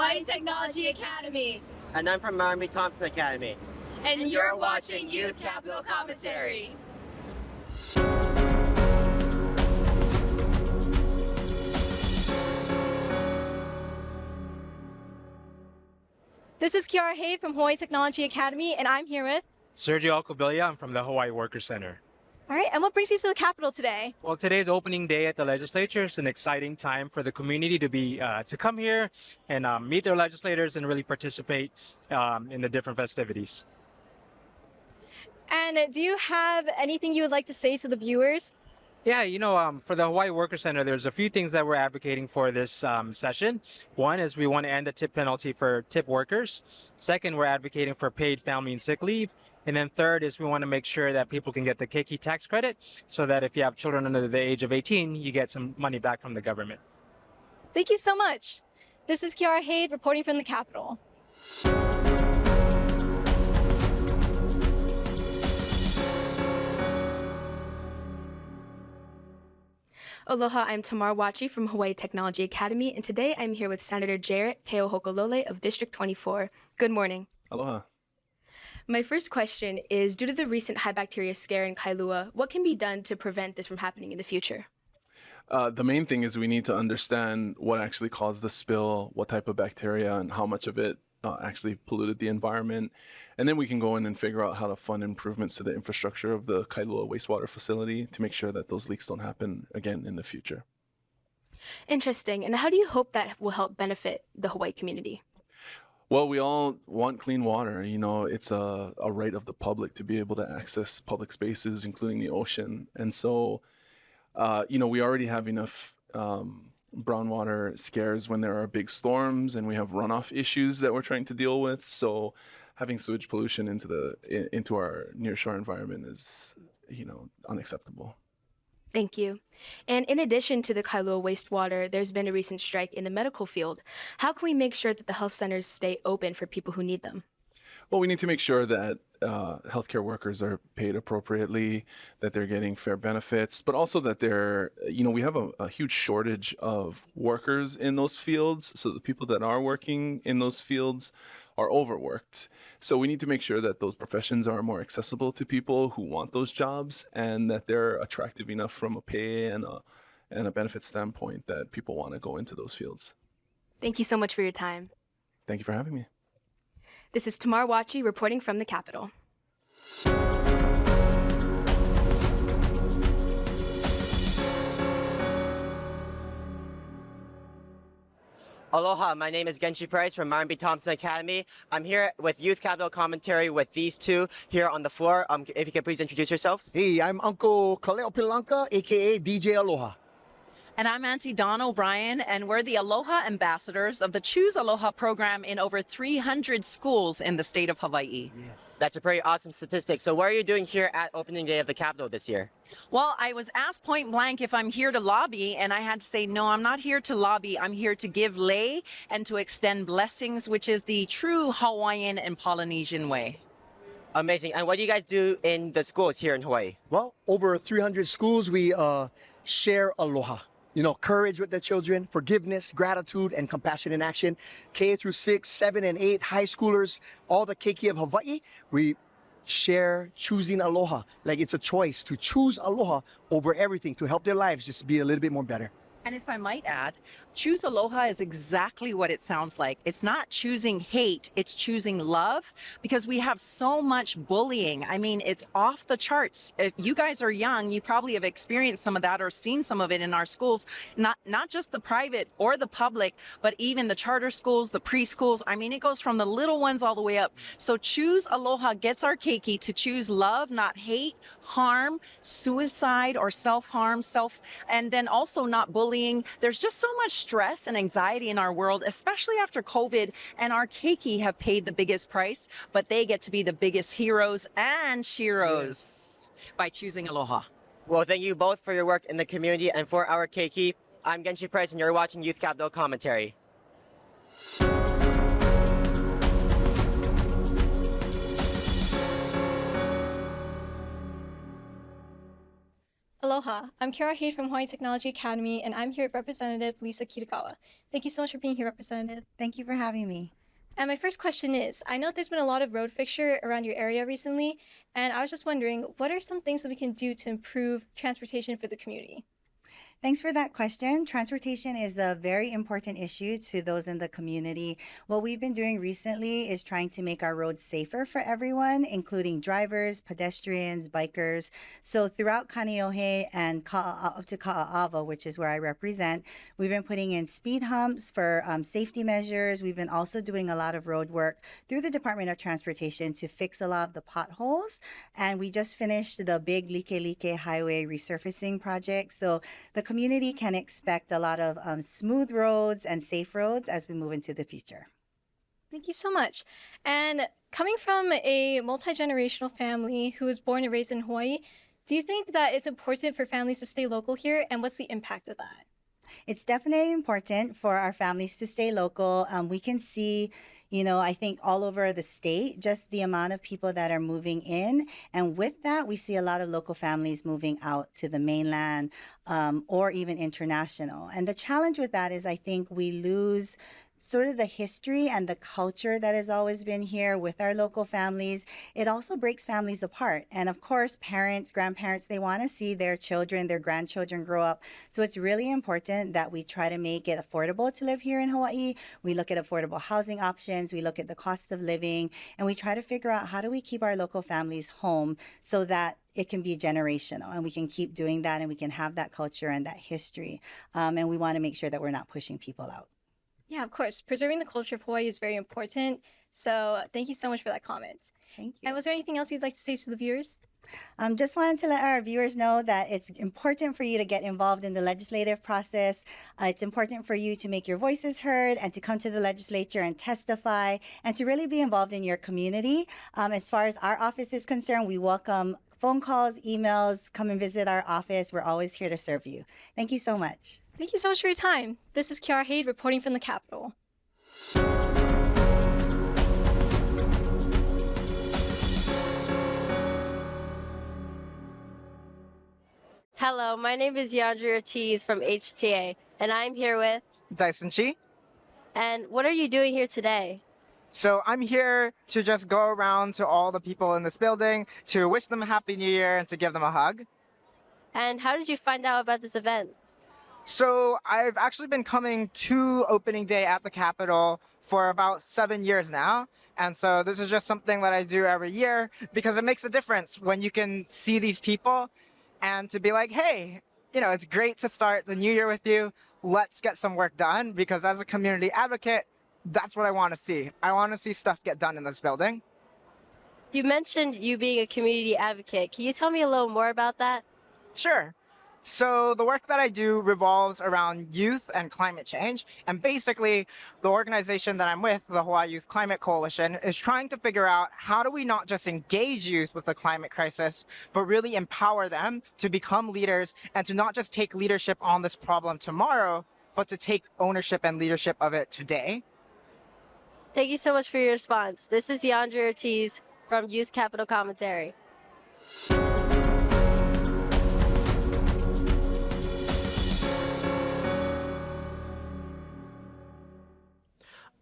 Hawaii Technology Academy. And I'm from Marmy Thompson Academy. And you're watching Youth Capital Commentary. This is Kaneohe from Hawaii Technology Academy, and I'm here with Sergio Alcobilia. I'm from the Hawaii Worker Center. All right, and what brings you to the Capitol today? Well, today's opening day at the legislature. It's an exciting time for the community to come here and meet their legislators and really participate in the different festivities. And do you have anything you would like to say to the viewers? Yeah, for the Hawaii Worker Center, there's a few things that we're advocating for this session. One is we want to end the tip penalty for tip workers. Second, we're advocating for paid family and sick leave. And then third is we want to make sure that people can get the keiki tax credit so that if you have children under the age of 18, you get some money back from the government. Thank you so much. This is Kaneohe reporting from the Capitol. Aloha, I'm Tamar Wachi from Hawaii Technology Academy, and today I'm here with Senator Jarrett Keohokalole of District 24. Good morning. Aloha. My first question is, due to the recent high bacteria scare in Kailua, what can be done to prevent this from happening in the future? The main thing is we need to understand what actually caused the spill, what type of bacteria, and how much of it actually polluted the environment. And then we can go in and figure out how to fund improvements to the infrastructure of the Kailua wastewater facility to make sure that those leaks don't happen again in the future. Interesting. And how do you hope that will help benefit the Hawaii community? Well, we all want clean water. It's a right of the public to be able to access public spaces, including the ocean. And so, we already have enough brown water scares when there are big storms, and we have runoff issues that we're trying to deal with. So having sewage pollution into our nearshore environment is, unacceptable. Thank you. And in addition to the Kailua wastewater, there's been a recent strike in the medical field. How can we make sure that the health centers stay open for people who need them? Well, we need to make sure that healthcare workers are paid appropriately, that they're getting fair benefits, but also that we have a huge shortage of workers in those fields. So the people that are working in those fields are overworked. So we need to make sure that those professions are more accessible to people who want those jobs, and that they're attractive enough from a pay and a benefit standpoint that people want to go into those fields. Thank you so much for your time. Thank you for having me. This is Tamar Wachi reporting from the Capitol. Aloha, my name is Genshi Price from Marmy Thompson Academy. I'm here with Youth Capital Commentary with these two here on the floor. If you could please introduce yourselves. Hey, I'm Uncle Kaleo Pilanka, a.k.a. DJ Aloha. And I'm Auntie Dawn O'Brien, and we're the Aloha ambassadors of the Choose Aloha program in over 300 schools in the state of Hawaii. Yes. That's a pretty awesome statistic. So what are you doing here at opening day of the Capitol this year? Well, I was asked point blank if I'm here to lobby, and I had to say, no, I'm not here to lobby. I'm here to give lei and to extend blessings, which is the true Hawaiian and Polynesian way. Amazing. And what do you guys do in the schools here in Hawaii? Well, over 300 schools, we share aloha. Courage with the children, forgiveness, gratitude, and compassion in action. K through 6, 7, and 8 high schoolers, all the keiki of Hawaii, we share choosing aloha. Like it's a choice to choose aloha over everything to help their lives just be a little bit more better. And if I might add, Choose Aloha is exactly what it sounds like. It's not choosing hate, it's choosing love, because we have so much bullying. I mean, it's off the charts. If you guys are young, you probably have experienced some of that or seen some of it in our schools, not just the private or the public, but even the charter schools, the preschools. I mean, it goes from the little ones all the way up. So Choose Aloha gets our keiki to choose love, not hate, harm, suicide, or self-harm, and then also not bullying. There's just so much stress and anxiety in our world, especially after COVID, and our keiki have paid the biggest price, but they get to be the biggest heroes and sheroes by choosing aloha. Well, thank you both for your work in the community and for our keiki. I'm Genshi Price, and you're watching Youth Capital Commentary. Aloha, I'm Kaneohe from Hawaii Technology Academy, and I'm here with Representative Lisa Kitagawa. Thank you so much for being here, Representative. Thank you for having me. And my first question is, I know there's been a lot of road fixture around your area recently, and I was just wondering, what are some things that we can do to improve transportation for the community? Thanks for that question. Transportation is a very important issue to those in the community. What we've been doing recently is trying to make our roads safer for everyone, including drivers, pedestrians, bikers. So throughout Kaneohe and up to Ka'a'awa, which is where I represent, we've been putting in speed humps for safety measures. We've been also doing a lot of road work through the Department of Transportation to fix a lot of the potholes. And we just finished the big Like Highway resurfacing project. So the community can expect a lot of smooth roads and safe roads as we move into the future. Thank you so much. And coming from a multi-generational family who was born and raised in Hawaii, do you think that it's important for families to stay local here, and what's the impact of that? It's definitely important for our families to stay local. We can see, I think all over the state, just the amount of people that are moving in. And with that, we see a lot of local families moving out to the mainland or even international. And the challenge with that is I think we lose sort of the history and the culture that has always been here with our local families. It also breaks families apart. And of course, parents, grandparents, they want to see their children, their grandchildren grow up. So it's really important that we try to make it affordable to live here in Hawaii. We look at affordable housing options. We look at the cost of living, and we try to figure out how do we keep our local families home so that it can be generational, and we can keep doing that, and we can have that culture and that history. And we want to make sure that we're not pushing people out. Yeah, of course. Preserving the culture of Hawaii is very important. So thank you so much for that comment. Thank you. And was there anything else you'd like to say to the viewers? Just wanted to let our viewers know that it's important for you to get involved in the legislative process. It's important for you to make your voices heard and to come to the legislature and testify and to really be involved in your community. As far as our office is concerned, we welcome phone calls, emails, come and visit our office. We're always here to serve you. Thank you so much. Thank you so much for your time. This is Kiara Haid reporting from the Capitol. Hello, my name is Yandra Ortiz from HTA, and I'm here with Dyson Chi. And what are you doing here today? So I'm here to just go around to all the people in this building to wish them a Happy New Year and to give them a hug. And how did you find out about this event? So I've actually been coming to opening day at the Capitol for about 7 years now. And so this is just something that I do every year because it makes a difference when you can see these people and to be like, hey, it's great to start the new year with you. Let's get some work done, because as a community advocate, that's what I want to see. I want to see stuff get done in this building. You mentioned you being a community advocate. Can you tell me a little more about that? Sure. So the work that I do revolves around youth and climate change. And basically, the organization that I'm with, the Hawaii Youth Climate Coalition, is trying to figure out how do we not just engage youth with the climate crisis, but really empower them to become leaders and to not just take leadership on this problem tomorrow, but to take ownership and leadership of it today. Thank you so much for your response. This is Yandra Ortiz from Youth Capital Commentary.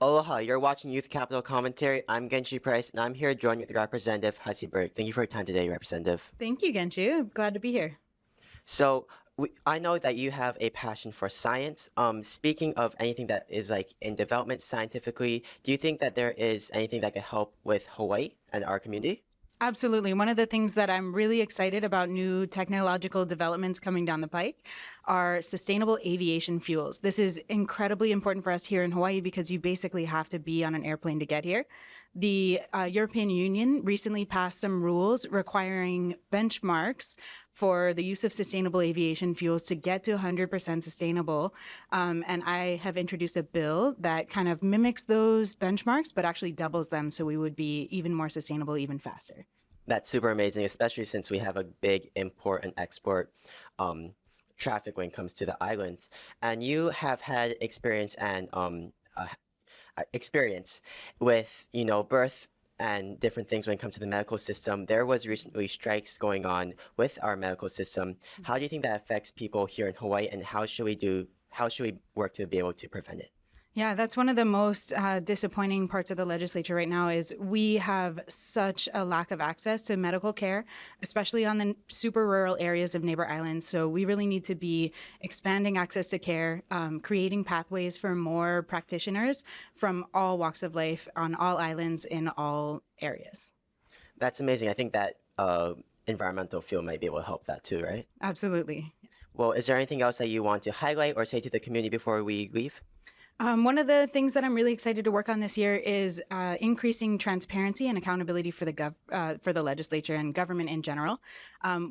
Aloha, you're watching Youth Capital Commentary. I'm Genshi Price, and I'm here joined with Representative Hussey Berg. Thank you for your time today, Representative. Thank you, Genshi. I'm glad to be here. So, I know that you have a passion for science. Speaking of anything that is in development scientifically, do you think that there is anything that could help with Hawaii and our community? Absolutely. One of the things that I'm really excited about new technological developments coming down the pike are sustainable aviation fuels. This is incredibly important for us here in Hawaii because you basically have to be on an airplane to get here. The European Union recently passed some rules requiring benchmarks for the use of sustainable aviation fuels to get to 100% sustainable. And I have introduced a bill that kind of mimics those benchmarks, but actually doubles them so we would be even more sustainable, even faster. That's super amazing, especially since we have a big import and export traffic when it comes to the islands. And you have had experience and experience with, birth and different things when it comes to the medical system, there was recently strikes going on with our medical system. How do you think that affects people here in Hawaii, and how should we work to be able to prevent it? Yeah, that's one of the most disappointing parts of the legislature right now is we have such a lack of access to medical care, especially on the super rural areas of neighbor islands. So we really need to be expanding access to care, creating pathways for more practitioners from all walks of life on all islands in all areas. That's amazing. I think that environmental field might be able to help that too, right? Absolutely. Well, is there anything else that you want to highlight or say to the community before we leave? One of the things that I'm really excited to work on this year is increasing transparency and accountability for the legislature and government in general.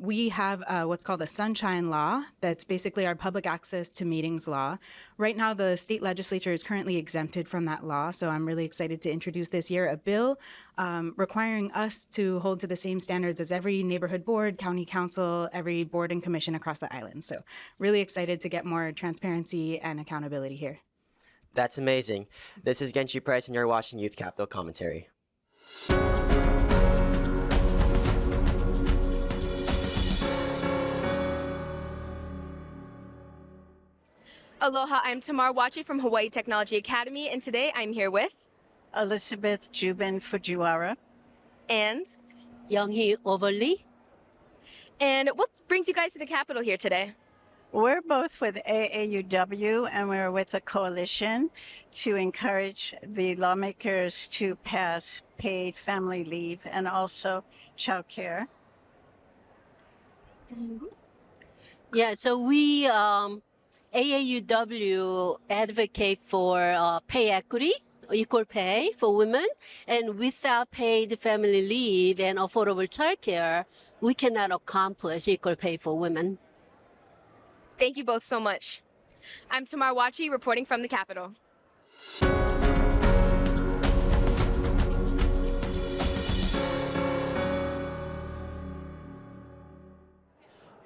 We have what's called a sunshine law. That's basically our public access to meetings law. Right now, the state legislature is currently exempted from that law, so I'm really excited to introduce this year a bill requiring us to hold to the same standards as every neighborhood board, county council, every board and commission across the island. So really excited to get more transparency and accountability here. That's amazing. This is Genshi Price, and you're watching Youth Capital Commentary. Aloha, I'm Tamar Wachi from Hawaii Technology Academy, and today I'm here with Elizabeth Jubin Fujiwara. and Younghee Overly. and what brings you guys to the Capitol here today? We're both with AAUW and we're with a coalition to encourage the lawmakers to pass paid family leave and also child care. Yeah, so we, AAUW, advocate for pay equity, equal pay for women, and without paid family leave and affordable childcare, we cannot accomplish equal pay for women. Thank you both so much. I'm Tamar Wachi reporting from the Capitol.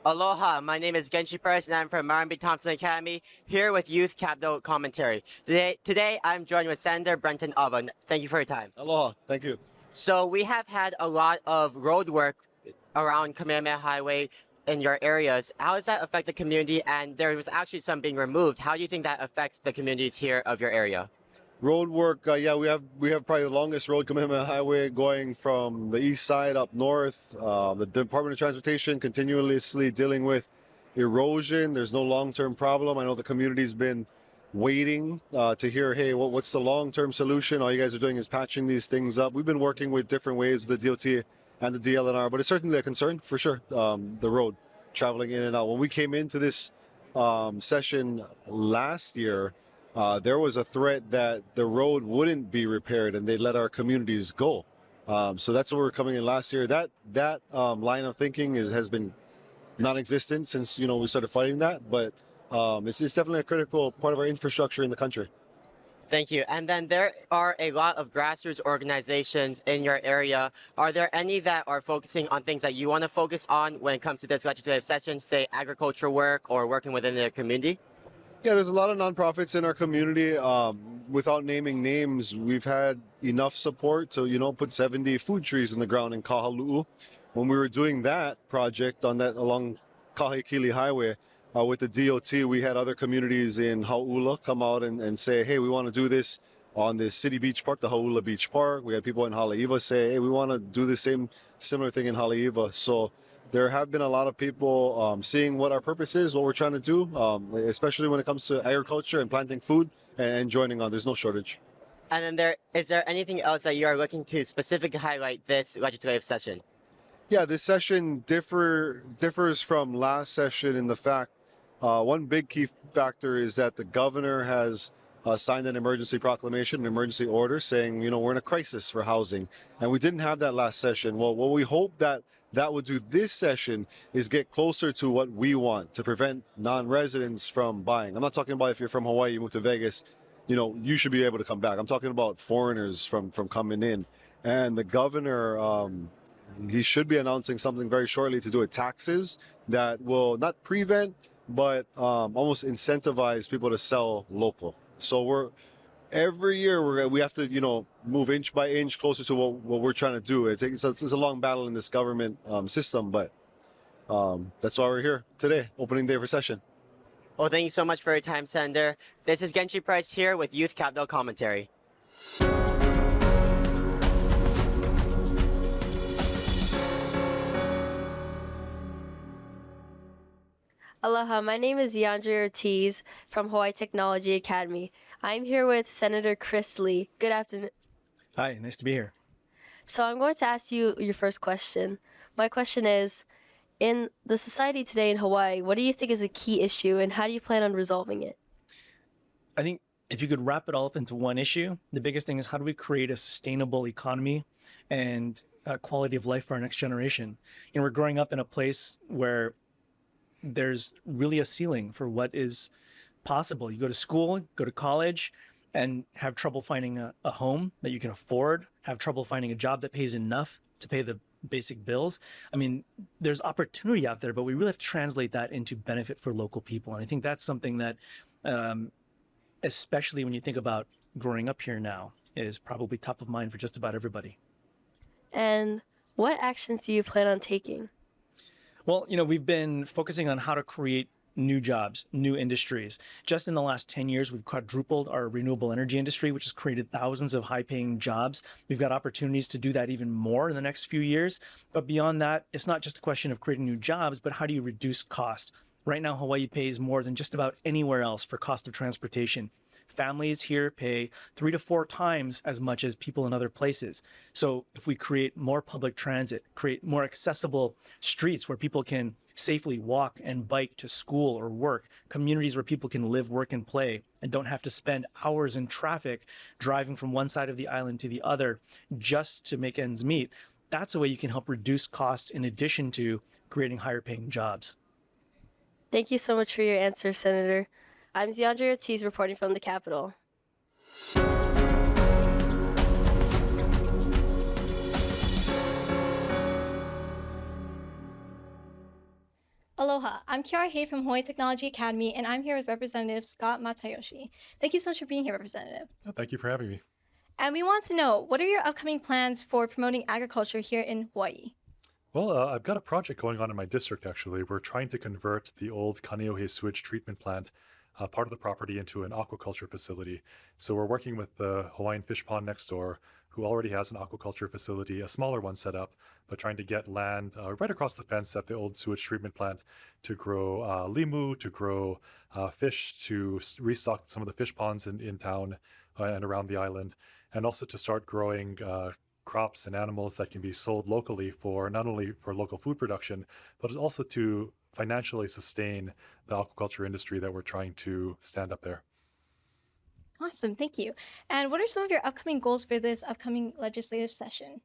Aloha, my name is Genshi Price, and I'm from Martin B. Thompson Academy, here with Youth Capital Commentary. Today I'm joined with Senator Brenton Alba. Thank you for your time. Aloha, thank you. So we have had a lot of road work around Kamehameha Highway in your areas. How does that affect the community? And there was actually some being removed. How do you think that affects the communities here of your area? Road work, yeah, we have probably the longest road Kamehameha Highway going from the east side up north. The Department of Transportation continuously dealing with erosion. There's no long-term problem. I know the community's been waiting to hear, hey, what's the long-term solution? All you guys are doing is patching these things up. We've been working with different ways with the DOT and the DLNR, but it's certainly a concern for sure, the road traveling in and out. When we came into this session last year, there was a threat that the road wouldn't be repaired and they'd let our communities go. So that's what we're coming in last year. That line of thinking has been non-existent since we started fighting that, but it's definitely a critical part of our infrastructure in the country. Thank you. And then there are a lot of grassroots organizations in your area. Are there any that are focusing on things that you want to focus on when it comes to this legislative session, say agriculture work or working within their community? Yeah, there's a lot of nonprofits in our community. Without naming names, we've had enough support to, put 70 food trees in the ground in Kahalu'u. When we were doing that project along Kahekili Highway, with the DOT, we had other communities in Hau'ula come out and say, hey, we want to do this on this city beach park, the Hau'ula Beach Park. We had people in Haleiwa say, hey, we want to do the similar thing in Haleiwa. So there have been a lot of people seeing what our purpose is, what we're trying to do, especially when it comes to agriculture and planting food and joining on. There's no shortage. And then is there anything else that you are looking to specifically highlight this legislative session? Yeah, this session differs from last session in the fact one big key factor is that the governor has signed an emergency proclamation, an emergency order saying, we're in a crisis for housing. And we didn't have that last session. Well, what we hope that would do this session is get closer to what we want to prevent non-residents from buying. I'm not talking about if you're from Hawaii, you move to Vegas, you should be able to come back. I'm talking about foreigners from coming in. And the governor, he should be announcing something very shortly to do with taxes that will not prevent, but almost incentivize people to sell local. So every year we have to, move inch by inch closer to what we're trying to do. It's a long battle in this government system, but that's why we're here today, opening day for session. Well, thank you so much for your time, Senator. This is Genshi Price here with Youth Capital Commentary. Aloha, my name is Yandre Ortiz from Hawaii Technology Academy. I'm here with Senator Chris Lee. Good afternoon. Hi, nice to be here. So I'm going to ask you your first question. My question is, in the society today in Hawaii, what do you think is a key issue and how do you plan on resolving it? I think if you could wrap it all up into one issue, the biggest thing is how do we create a sustainable economy and quality of life for our next generation? We're growing up in a place where there's really a ceiling for what is possible. You go to school, go to college, and have trouble finding a home that you can afford, have trouble finding a job that pays enough to pay the basic bills. I mean, there's opportunity out there, but we really have to translate that into benefit for local people. And I think that's something that, especially when you think about growing up here now, is probably top of mind for just about everybody. And what actions do you plan on taking? Well, we've been focusing on how to create new jobs, new industries. Just in the last 10 years, we've quadrupled our renewable energy industry, which has created thousands of high-paying jobs. We've got opportunities to do that even more in the next few years. But beyond that, it's not just a question of creating new jobs, but how do you reduce cost? Right now, Hawaii pays more than just about anywhere else for cost of transportation. Families here pay 3 to 4 times as much as people in other places. So if we create more public transit, create more accessible streets where people can safely walk and bike to school or work, communities where people can live, work, and play, and don't have to spend hours in traffic driving from one side of the island to the other just to make ends meet, that's a way you can help reduce cost in addition to creating higher paying jobs. Thank you so much for your answer, Senator. I'm Yandre Ortiz reporting from the Capitol. Aloha, I'm Kiara Hay from Hawaii Technology Academy, and I'm here with Representative Scott Matayoshi. Thank you so much for being here, Representative. Oh, thank you for having me. And we want to know, what are your upcoming plans for promoting agriculture here in Hawaii? Well, I've got a project going on in my district, actually. We're trying to convert the old Kaneohe sewage treatment plant, part of the property, into an aquaculture facility. So we're working with the Hawaiian fish pond next door, who already has an aquaculture facility, a smaller one set up, but trying to get land right across the fence at the old sewage treatment plant to grow limu, to grow fish, to restock some of the fish ponds in town and around the island, and also to start growing crops and animals that can be sold locally for not only for local food production, but also to financially sustain the aquaculture industry that we're trying to stand up there. Awesome, thank you. And what are some of your upcoming goals for this upcoming legislative session?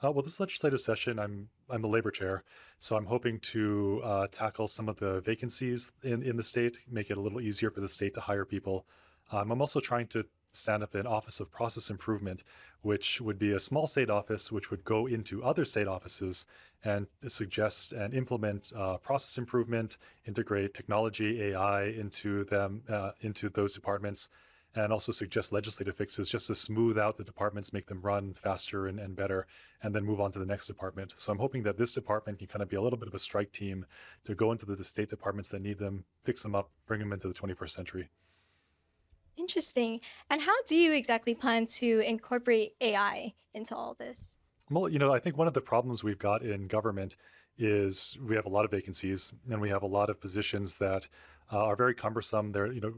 Well, this legislative session, I'm the labor chair, so I'm hoping to tackle some of the vacancies in the state, make it a little easier for the state to hire people. I'm also trying to stand up an Office of Process Improvement, which would be a small state office which would go into other state offices and suggest and implement process improvement, integrate technology, AI into them, into those departments, and also suggest legislative fixes just to smooth out the departments, make them run faster and better, and then move on to the next department. So I'm hoping that this department can kind of be a little bit of a strike team to go into the state departments that need them, fix them up, bring them into the 21st century. Interesting. And how do you exactly plan to incorporate AI into all this? Well, I think one of the problems we've got in government is we have a lot of vacancies and we have a lot of positions that are very cumbersome.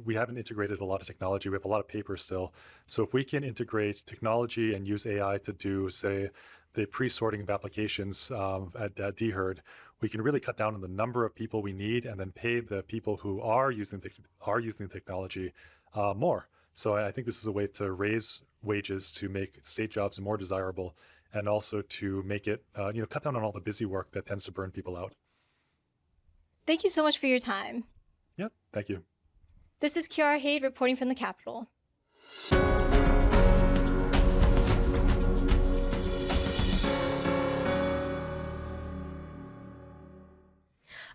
We haven't integrated a lot of technology. We have a lot of paper still. So if we can integrate technology and use AI to do, say, the pre-sorting of applications at DHERD, we can really cut down on the number of people we need and then pay the people who are using the technology more. So I think this is a way to raise wages, to make state jobs more desirable, and also to make it, cut down on all the busy work that tends to burn people out. Thank you so much for your time. Yeah, thank you. This is Kiara Hay reporting from the Capitol.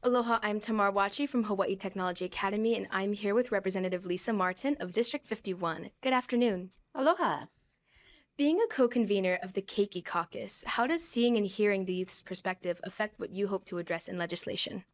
Aloha, I'm Tamar Wachi from Hawaii Technology Academy, and I'm here with Representative Lisa Martin of District 51. Good afternoon. Aloha. Being a co-convener of the Keiki Caucus, how does seeing and hearing the youth's perspective affect what you hope to address in legislation?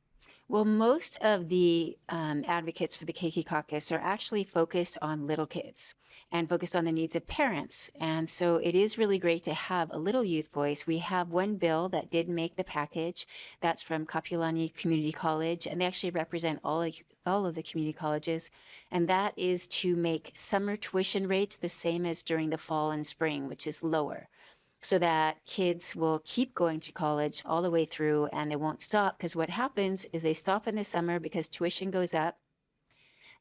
Well, most of the advocates for the Keiki Caucus are actually focused on little kids and focused on the needs of parents. And so it is really great to have a little youth voice. We have one bill that did make the package. That's from Kapiolani Community College, and they actually represent all of the community colleges. And that is to make summer tuition rates the same as during the fall and spring, which is lower, so that kids will keep going to college all the way through and they won't stop. Because what happens is they stop in the summer because tuition goes up,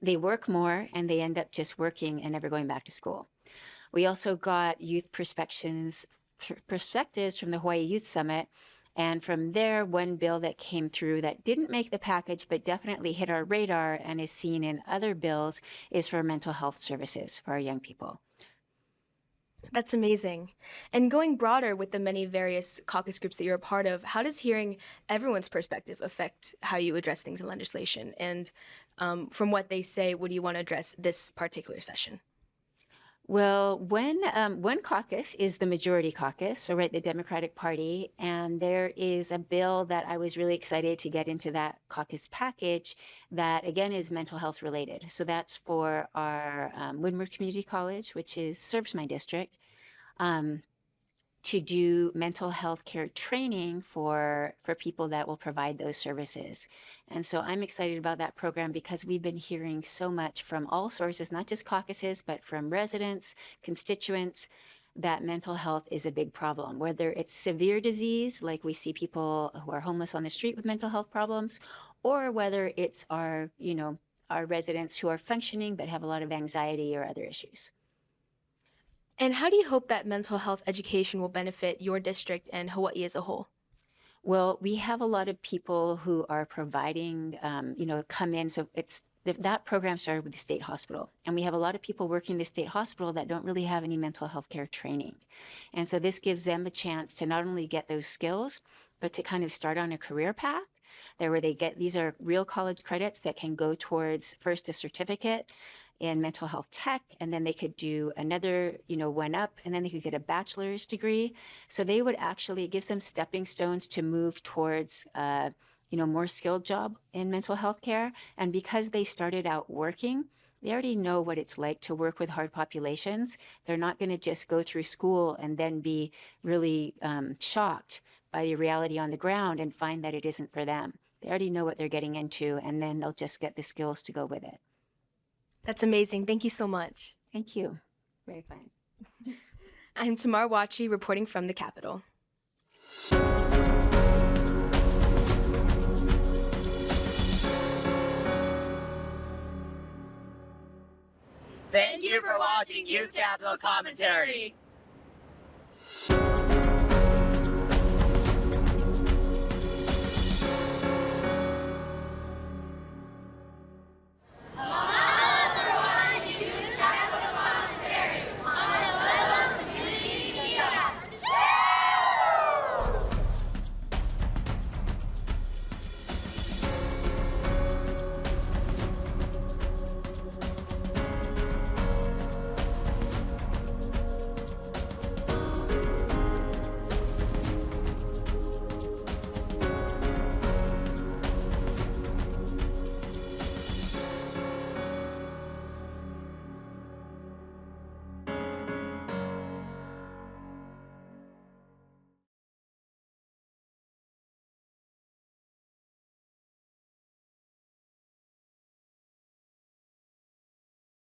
they work more, and they end up just working and never going back to school. We also got youth perspectives from the Hawaii Youth Summit. And from there, one bill that came through that didn't make the package but definitely hit our radar and is seen in other bills is for mental health services for our young people. That's amazing. And going broader with the many various caucus groups that you're a part of, how does hearing everyone's perspective affect how you address things in legislation? And from what they say, what do you want to address this particular session? Well, one caucus is the majority caucus, so right, the Democratic Party, and there is a bill that I was really excited to get into that caucus package that, again, is mental health related. So that's for our Windward Community College, which serves my district, to do mental health care training for people that will provide those services. And so I'm excited about that program because we've been hearing so much from all sources, not just caucuses, but from residents, constituents, that mental health is a big problem, whether it's severe disease, like we see people who are homeless on the street with mental health problems, or whether it's our residents who are functioning but have a lot of anxiety or other issues. And how do you hope that mental health education will benefit your district and Hawaii as a whole? Well, we have a lot of people who are providing, come in. So that program started with the state hospital. And we have a lot of people working in the state hospital that don't really have any mental health care training. And so this gives them a chance to not only get those skills, but to kind of start on a career path there where these are real college credits that can go towards first a certificate in mental health tech, and then they could do another, one up, and then they could get a bachelor's degree. So they would actually, it gives them stepping stones to move towards, more skilled job in mental health care. And because they started out working, they already know what it's like to work with hard populations. They're not going to just go through school and then be really shocked by the reality on the ground and find that it isn't for them. They already know what they're getting into, and then they'll just get the skills to go with it. That's amazing. Thank you so much. Thank you. Very fine. I'm Tamar Wachi, reporting from the Capitol. Thank you for watching Youth Capital Commentary.